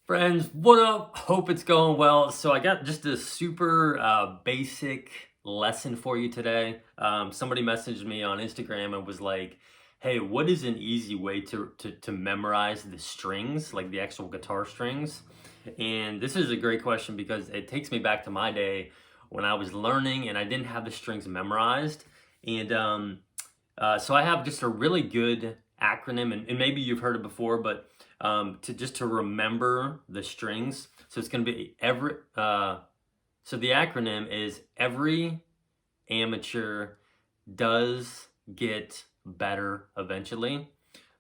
Friends, what up? Hope it's going well. So I got just a super basic lesson for you today. Somebody messaged me on Instagram and was like, hey, what is an easy way to memorize the strings, like the actual guitar strings? And this is a great question because it takes me back to my day when I was learning and I didn't have the strings memorized. And so I have just a really good acronym, and maybe you've heard it before, but to remember the strings. So it's going to be so the acronym is every amateur does get better eventually.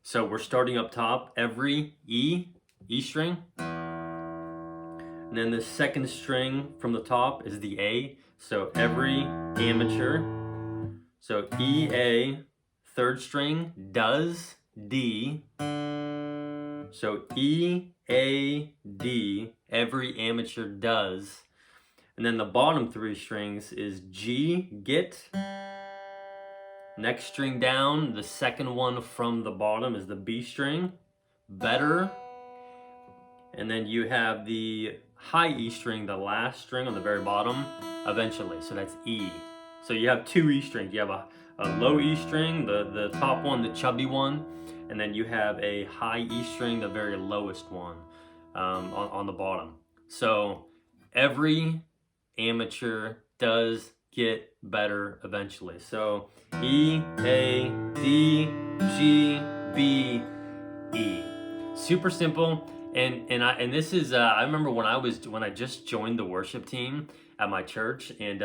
So we're starting up top, every E string. And then the second string from the top is the A. So every amateur. So E, A, third string, does, D. So E, A, D, every amateur does. And then the bottom three strings is G, get. Next string down, the second one from the bottom is the B string, better. And then you have the high E string, the last string on the very bottom, eventually. So that's E. So you have two E strings. You have a low E string, the top one, the chubby one, and then you have a high E string, the very lowest one on the bottom. So every amateur does get better eventually. So E, A, D, G, B, E. Super simple. And this is I remember when I just joined the worship team at my church, and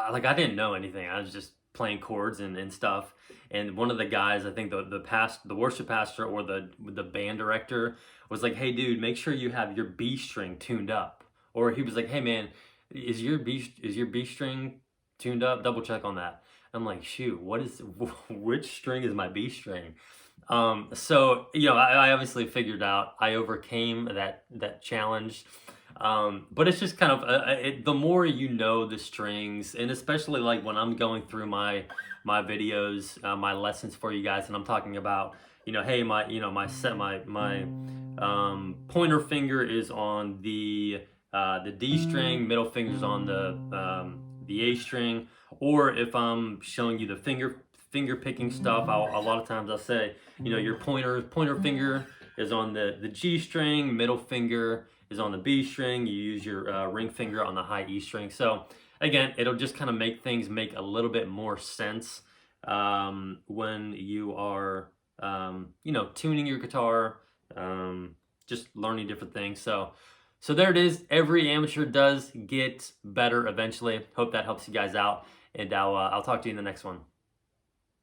like I didn't know anything. I was just playing chords and stuff. And one of the guys, I think the worship pastor or the band director was like, "Hey dude, make sure you have your B string tuned up." Or he was like, "Hey man, is your B string tuned up? Double check on that." I'm like, "Shoot, which string is my B string?" So I obviously figured out. I overcame that challenge. But it's just kind of the more you know the strings, and especially like when I'm going through my videos, my lessons for you guys, and I'm talking about, hey, my pointer finger is on the D string, middle finger's on the A string, or if I'm showing you the finger picking stuff, a lot of times I'll say, your pointer finger is on the G string, middle finger is on the B string, you use your ring finger on the high E string. So again, it'll just kind of make things make a little bit more sense when you are, tuning your guitar, just learning different things. So there it is. Every amateur does get better eventually. Hope that helps you guys out, and I'll talk to you in the next one.